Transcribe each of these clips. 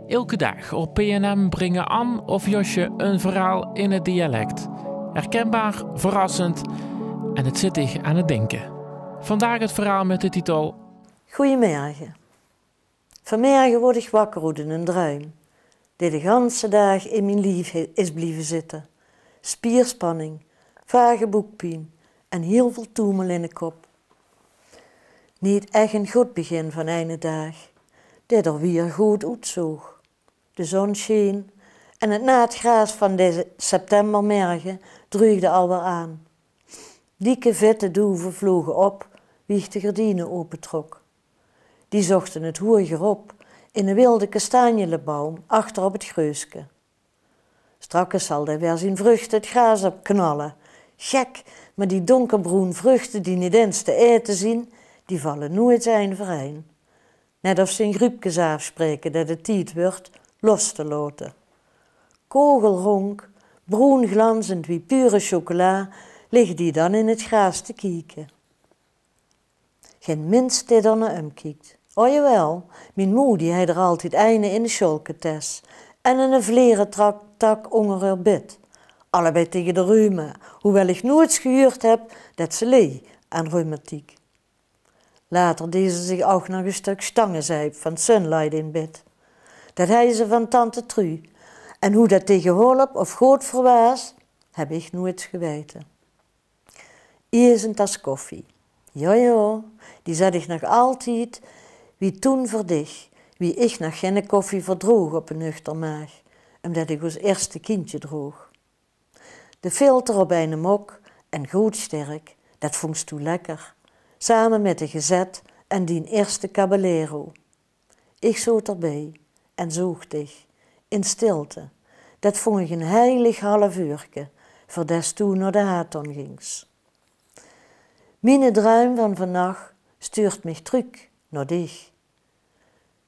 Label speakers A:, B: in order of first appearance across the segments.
A: Elke dag op PNM brengen Anne of Josje een verhaal in het dialect. Herkenbaar, verrassend en het zit dich aan het denken. Vandaag het verhaal met de titel
B: Goeiemorgen. Vanmorgen word ik wakker uit een druim, die de ganse dag in mijn lief is blijven zitten. Spierspanning, vage boekpijn en heel veel toemel in de kop. Niet echt een goed begin van een dag, dit er weer goed uitzoog. De zon scheen en het naadgras van deze septembermorgen druigde alweer aan. Dikke vette doeven vlogen op, wie ik de gardinen opentrok. Die zochten het hoerger op in een wilde kastanjeboom achter op het greuske. Straks zal hij weer zijn vruchten het gras op knallen. Gek, maar die donkerbroen vruchten die niet eens te eten zien, die vallen nooit zijn verein. Net of ze in groepjes afspreken dat het tijd wordt los te laten. Kogelronk, broen glanzend wie pure chocola, ligt die dan in het gras te kieken. Geen minst die er naar hem kijkt. O jawel, mijn moe die hij er altijd eine in de scholketes en een vleren tak onder haar bed. Allebei tegen de reuma, hoewel ik nooit gehuurd heb dat ze leed aan reumatiek. Later deed ze zich ook nog een stuk stangenzijp van Sunlight in bed. Dat hij ze van tante Tru. En hoe dat tegen hulp of goed verwaas, heb ik nooit geweten. Hier een tas koffie. Jojo, die zet ik nog altijd, wie toen verdig, wie ik nog geen koffie verdroeg op een nuchter maag, omdat ik als eerste kindje droeg. De filter op een mok en goed sterk, dat vond toe lekker, samen met de gezet en die eerste caballero. Ik zoot erbij en zoog dich, in stilte. Dat vond ik een heilig half uurke, voor des toen naar de Haton gings. Mijn druim van vannacht stuurt mich terug naar dich.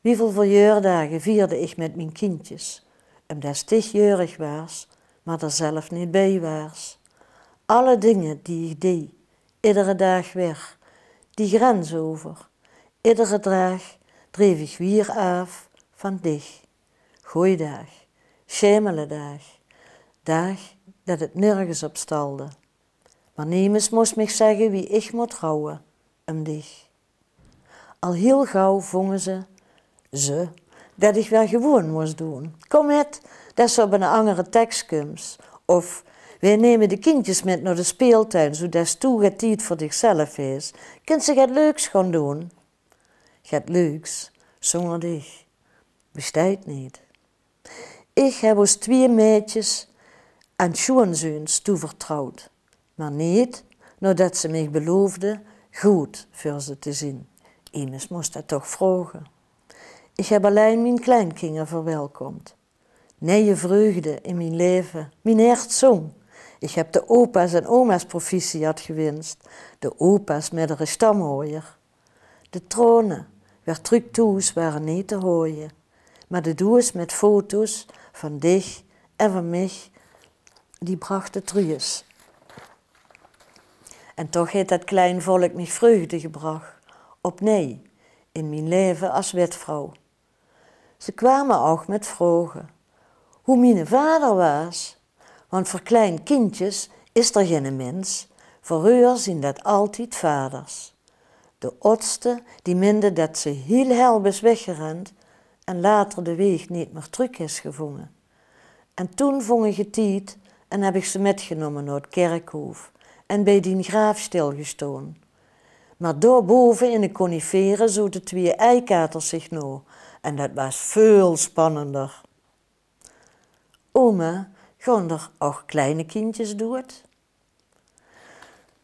B: Wieveel verjaardagen vierde ik met mijn kindjes, omdat dich jeurig waars, maar er zelf niet bij waars. Alle dingen die ik deed, iedere dag weer, die grens over, iedere dag dreef ik weer af van dich. Goeiedag, schemelendag, dag dat het nergens op stalde. Maar niemand moest mij zeggen wie ik moet trouwen, dich. Al heel gauw vongen ze, dat ik weer gewoon moest doen. Kom met, dat ze op een andere tekst komt. Of, wij nemen de kindjes met naar de speeltuin, zodat toe het tijd voor zichzelf is. Kunt ze het leuks gaan doen? Het leuks, zonder dich, bestaat niet. Ik heb ons 2 meisjes aan schoonzoons toevertrouwd, maar niet nadat ze mij beloofden goed voor ze te zien. Immers moest dat toch vragen. Ik heb alleen mijn kleinkinderen verwelkomd. Nieuwe vreugde in mijn leven, mijn hart zong. Ik heb de opa's en oma's proficiat gewenst, de opa's met een stamhooier. De tronen waar terug toes waren niet te hooien, maar de doos met foto's van dich en van mij, die brachten truus. En toch heeft dat klein volk mij vreugde gebracht, opnieuw, in mijn leven als wetvrouw. Ze kwamen ook met vragen, hoe mijn vader was, want voor klein kindjes is er geen mens, voor haar zijn dat altijd vaders. De oudste, die meende dat ze heel help is weggerend en later de weg niet meer terug is gevonden. En toen vond ik het tijd en heb ik ze metgenomen naar het kerkhof en bij die graaf stilgestaan. Maar daarboven in de coniferen zouden 2 eikaters zich nou en dat was veel spannender. Oma, gaan er ook kleine kindjes dood?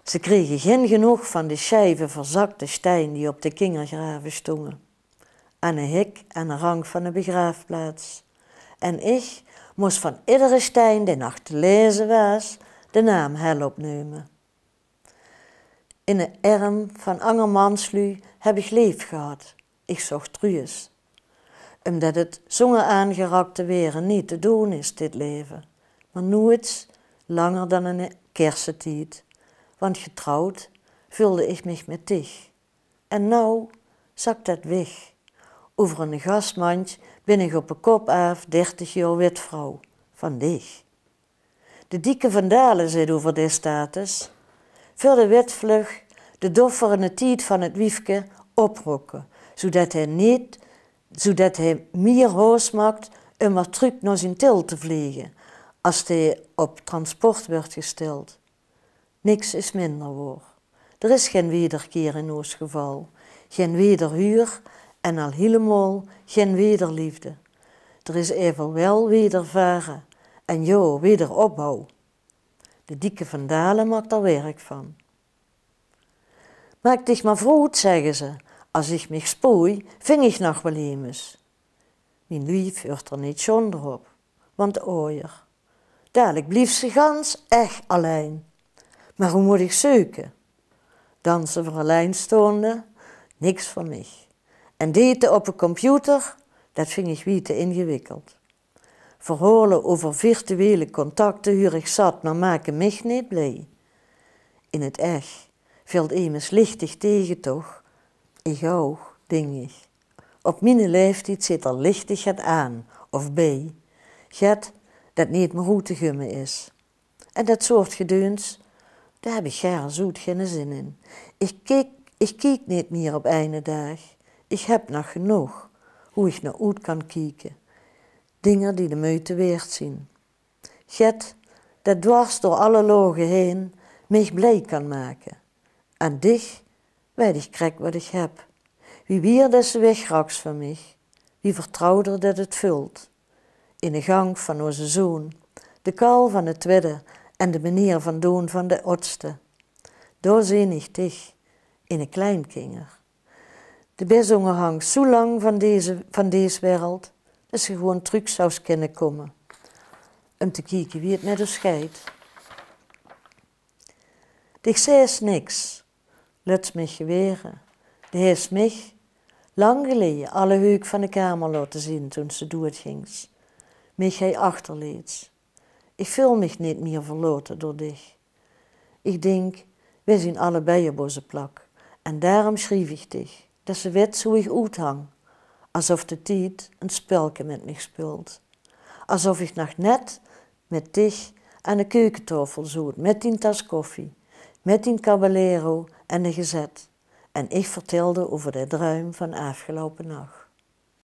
B: Ze kregen geen genoeg van de schijven verzakte steen die op de kindergraven stonden. Aan een hek aan de rang van de begraafplaats. En ik moest van iedere steen die nog te lezen was, de naam hel opnemen. In de arm van Angermanslu heb ik leef gehad. Ik zocht truus. Omdat het zonder aangerakte weren niet te doen is, dit leven. Maar nooit langer dan een kersentijd. Want getrouwd vulde ik mich met dich. En nou zakt dat weg. Over een gasmandje ben ik op een kop af 30 jaar witvrouw, van dich. De dikke vandalen zit over de status, voor de witvlug de dofferende tijd van het wiefke oprokken, zodat hij meer hoos maakt om maar terug naar zijn til te vliegen, als hij op transport wordt gesteld. Niks is minder waar. Er is geen wederkeer in ons geval, geen wederhuur en al helemaal geen wederliefde. Er is evenwel wedervaren en ja, wederopbouw. De dikke vandalen maakt er werk van. Maak dich maar vroeg, zeggen ze, als ik mich spoei, ving ik nog wel eens. Mijn lief wordt er niet zonder op, want ooier. Dadelijk blief ze gans echt alleen. Maar hoe moet ik zoeken? Dansen voor alleenstaande? Niks voor mij. En daten op een computer? Dat vind ik wie te ingewikkeld. Verhalen over virtuele contacten huur ik zat, maar maken mich niet blij. In het echt valt immers lichtig tegen toch? Ik ook, denk ik. Op mijn leeftijd zit er lichtig het aan, of bij. Get dat niet meer goed te gummen is. En dat soort gedeuns, daar heb ik gaar zoet geen zin in. Ik kijk niet meer op einde dag. Ik heb nog genoeg, hoe ik naar uit kan kijken. Dingen die de moeite waard zijn. Get dat dwars door alle logen heen mij blij kan maken. En dich weet ik krek wat ik heb. Wie weer deze weg raks van mij, wie vertrouwt er dat het vult. In de gang van onze zoon, de kal van het tweede en de meneer van Doon van de oudste. Daar zie ik dich, in een kleinkinder. De bezongen hangt zo lang van deze wereld, dat ze gewoon terug zou kunnen komen. Om te kijken wie het met ons scheidt. Dich zei niks, laat mich geweren. De heeft mich, lang geleden, alle heuk van de kamer laten zien toen ze doodgings. Mich hij achterleeds. Ik voel mich niet meer verloten door dich. Ik denk, wij zijn allebei op onze plak. En daarom schreef ik dich, dat ze weet hoe ik uithang. Alsof de tijd een spelke met mij speelt. Alsof ik nog net met dich aan de keukentafel zoet, met die tas koffie, met die caballero en de gezet. En ik vertelde over de druim van afgelopen nacht.